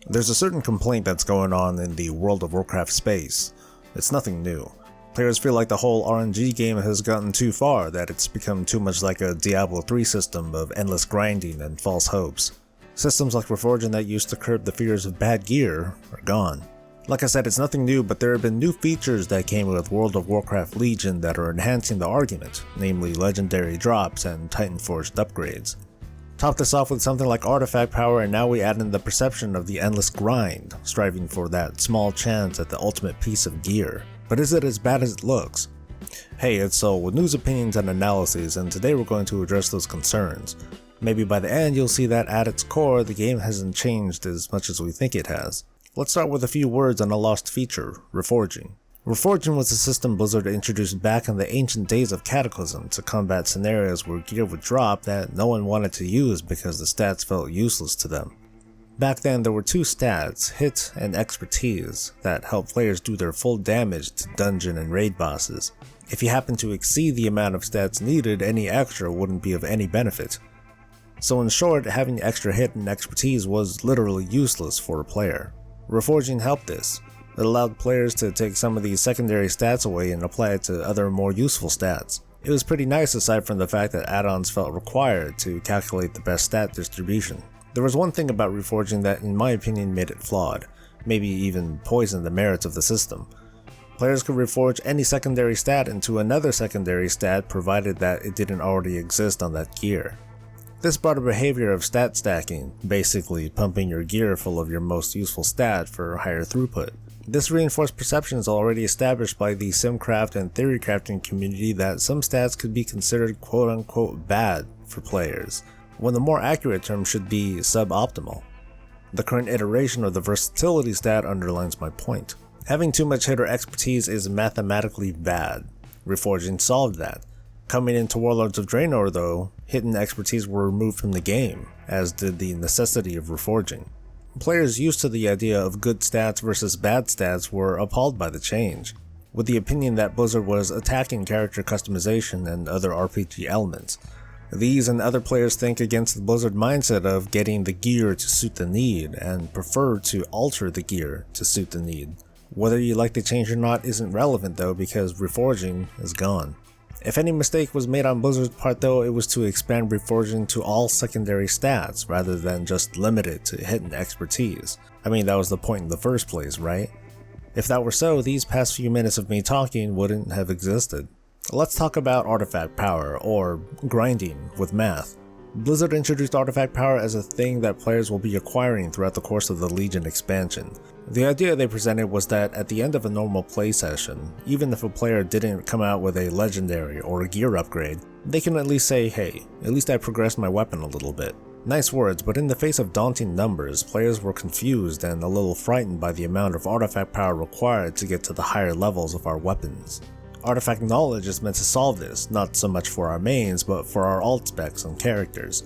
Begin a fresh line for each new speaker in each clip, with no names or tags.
There's a certain complaint that's going on in the World of Warcraft space. It's nothing new. Players feel like the whole RNG game has gotten too far, that it's become too much like a Diablo 3 system of endless grinding and false hopes. Systems like Reforging that used to curb the fears of bad gear are gone. Like I said, it's nothing new, but there have been new features that came with World of Warcraft Legion that are enhancing the argument, namely legendary drops and Titanforged upgrades. Top this off with something like artifact power, and now we add in the perception of the endless grind, striving for that small chance at the ultimate piece of gear. But is it as bad as it looks? Hey, it's Soul with news, opinions, and analyses, and today we're going to address those concerns. Maybe by the end you'll see that at its core, the game hasn't changed as much as we think it has. Let's start with a few words on a lost feature, Reforging. Reforging was a system Blizzard introduced back in the ancient days of Cataclysm to combat scenarios where gear would drop that no one wanted to use because the stats felt useless to them. Back then there were two stats, hit and expertise, that helped players do their full damage to dungeon and raid bosses. If you happened to exceed the amount of stats needed, any extra wouldn't be of any benefit. So in short, having extra hit and expertise was literally useless for a player. Reforging helped this. It allowed players to take some of these secondary stats away and apply it to other more useful stats. It was pretty nice aside from the fact that add-ons felt required to calculate the best stat distribution. There was one thing about Reforging that in my opinion made it flawed, maybe even poisoned the merits of the system. Players could reforge any secondary stat into another secondary stat provided that it didn't already exist on that gear. This brought a behavior of stat stacking, basically pumping your gear full of your most useful stat for higher throughput. This reinforced perceptions already established by the simcraft and theory crafting community that some stats could be considered quote-unquote bad for players, when the more accurate term should be suboptimal. The current iteration of the versatility stat underlines my point. Having too much hit or expertise is mathematically bad. Reforging solved that. Coming into Warlords of Draenor though, hit and expertise were removed from the game, as did the necessity of Reforging. Players used to the idea of good stats versus bad stats were appalled by the change, with the opinion that Blizzard was attacking character customization and other RPG elements. These and other players think against the Blizzard mindset of getting the gear to suit the need, and prefer to alter the gear to suit the need. Whether you like the change or not isn't relevant though, because Reforging is gone. If any mistake was made on Blizzard's part though, it was to expand Reforging to all secondary stats rather than just limit it to hit and expertise. I mean, that was the point in the first place, right? If that were so, these past few minutes of me talking wouldn't have existed. Let's talk about artifact power, or grinding with math. Blizzard introduced artifact power as a thing that players will be acquiring throughout the course of the Legion expansion. The idea they presented was that at the end of a normal play session, even if a player didn't come out with a legendary or a gear upgrade, they can at least say, hey, at least I progressed my weapon a little bit. Nice words, but in the face of daunting numbers, players were confused and a little frightened by the amount of artifact power required to get to the higher levels of our weapons. Artifact knowledge is meant to solve this, not so much for our mains, but for our alt specs and characters.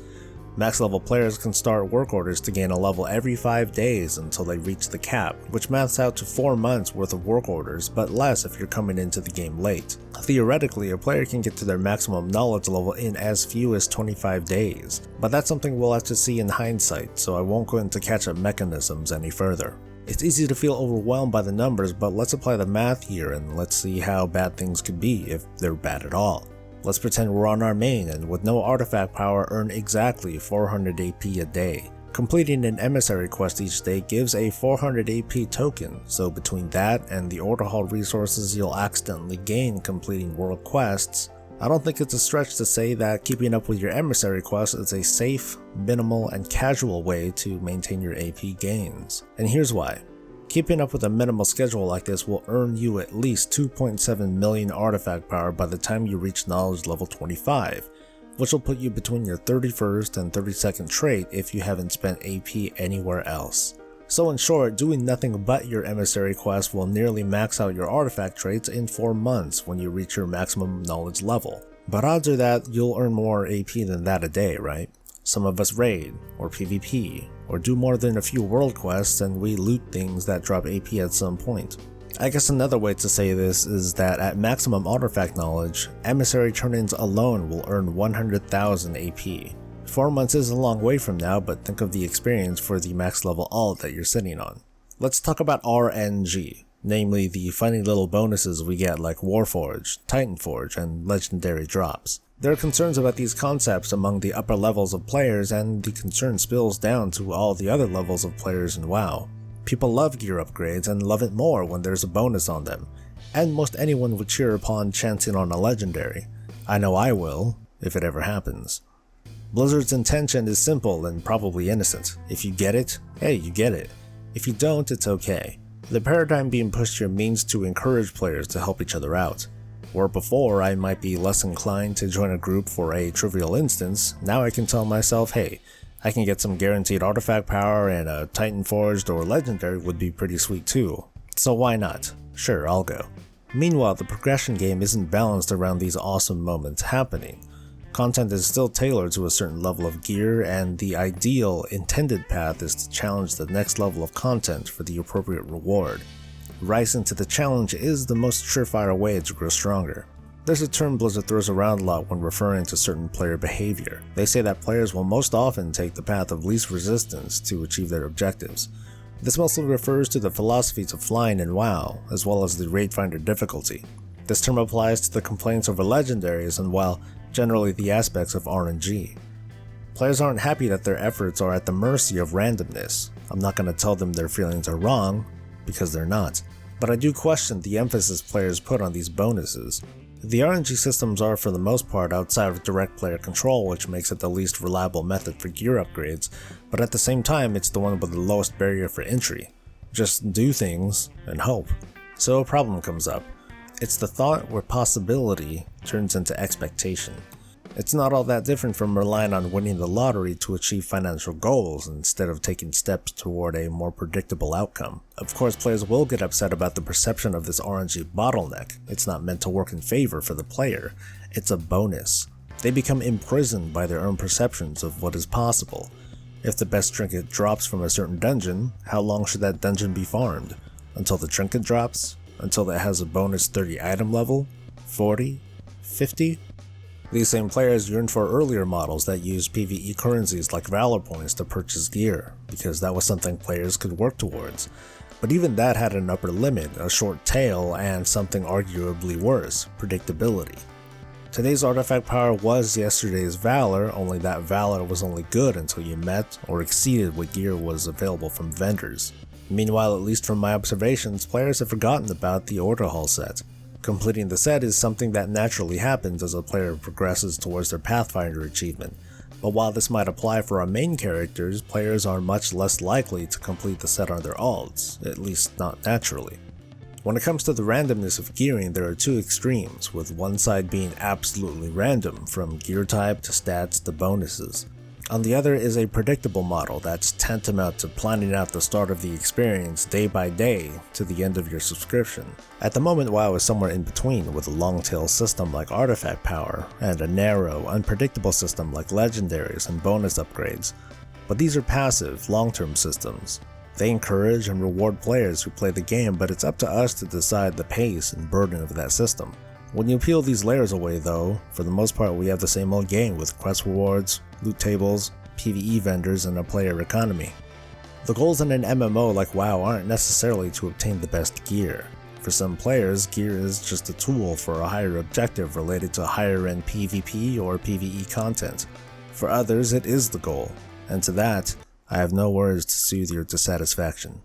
Max level players can start work orders to gain a level every 5 days until they reach the cap, which maths out to 4 months worth of work orders, but less if you're coming into the game late. Theoretically, a player can get to their maximum knowledge level in as few as 25 days, but that's something we'll have to see in hindsight, so I won't go into catch-up mechanisms any further. It's easy to feel overwhelmed by the numbers, but let's apply the math here and let's see how bad things could be if they're bad at all. Let's pretend we're on our main and with no artifact power earn exactly 400 AP a day. Completing an emissary quest each day gives a 400 AP token, so between that and the order hall resources you'll accidentally gain completing world quests, I don't think it's a stretch to say that keeping up with your emissary quest is a safe, minimal, and casual way to maintain your AP gains. And here's why. Keeping up with a minimal schedule like this will earn you at least 2.7 million artifact power by the time you reach knowledge level 25, which will put you between your 31st and 32nd trait if you haven't spent AP anywhere else. So in short, doing nothing but your emissary quest will nearly max out your artifact traits in 4 months when you reach your maximum knowledge level. But odds are that you'll earn more AP than that a day, right? Some of us raid, or PvP, or do more than a few world quests and we loot things that drop AP at some point. I guess another way to say this is that at maximum artifact knowledge, emissary turn-ins alone will earn 100,000 AP. 4 months is a long way from now, but think of the experience for the max level alt that you're sitting on. Let's talk about RNG, namely the funny little bonuses we get like Warforged, Titanforged, and Legendary drops. There are concerns about these concepts among the upper levels of players, and the concern spills down to all the other levels of players in WoW. People love gear upgrades and love it more when there's a bonus on them, and most anyone would cheer upon chancing on a legendary. I know I will, if it ever happens. Blizzard's intention is simple and probably innocent. If you get it, hey, you get it. If you don't, it's okay. The paradigm being pushed here means to encourage players to help each other out. Where before I might be less inclined to join a group for a trivial instance, now I can tell myself, hey, I can get some guaranteed artifact power, and a Titanforged or Legendary would be pretty sweet too. So why not? Sure, I'll go. Meanwhile, the progression game isn't balanced around these awesome moments happening. Content is still tailored to a certain level of gear, and the ideal, intended path is to challenge the next level of content for the appropriate reward. Rising to the challenge is the most surefire way to grow stronger. There's a term Blizzard throws around a lot when referring to certain player behavior. They say that players will most often take the path of least resistance to achieve their objectives. This mostly refers to the philosophies of flying in WoW, as well as the raid finder difficulty. This term applies to the complaints over legendaries and, while generally the aspects of RNG. Players aren't happy that their efforts are at the mercy of randomness. I'm not going to tell them their feelings are wrong, because they're not. But I do question the emphasis players put on these bonuses. The RNG systems are for the most part outside of direct player control, which makes it the least reliable method for gear upgrades, but at the same time it's the one with the lowest barrier for entry. Just do things and hope. So a problem comes up. It's the thought where possibility turns into expectation. It's not all that different from relying on winning the lottery to achieve financial goals instead of taking steps toward a more predictable outcome. Of course, players will get upset about the perception of this RNG bottleneck. It's not meant to work in favor for the player. It's a bonus. They become imprisoned by their own perceptions of what is possible. If the best trinket drops from a certain dungeon, how long should that dungeon be farmed? Until the trinket drops? Until it has a bonus 30 item level? 40? 50? These same players yearn for earlier models that used PvE currencies like Valor Points to purchase gear, because that was something players could work towards. But even that had an upper limit, a short tail, and something arguably worse, predictability. Today's artifact power was yesterday's Valor, only that Valor was only good until you met or exceeded what gear was available from vendors. Meanwhile, at least from my observations, players have forgotten about the Order Hall set. Completing the set is something that naturally happens as a player progresses towards their Pathfinder achievement, but while this might apply for our main characters, players are much less likely to complete the set on their alts, at least not naturally. When it comes to the randomness of gearing, there are two extremes, with one side being absolutely random, from gear type to stats to bonuses. On the other is a predictable model that's tantamount to planning out the start of the experience day by day to the end of your subscription. At the moment, WoW is somewhere in between, with a long-tail system like artifact power, and a narrow, unpredictable system like legendaries and bonus upgrades. But these are passive, long-term systems. They encourage and reward players who play the game, but it's up to us to decide the pace and burden of that system. When you peel these layers away though, for the most part we have the same old game with quest rewards, loot tables, PvE vendors, and a player economy. The goals in an MMO like WoW aren't necessarily to obtain the best gear. For some players, gear is just a tool for a higher objective related to higher end PvP or PvE content. For others, it is the goal, and to that, I have no words to soothe your dissatisfaction.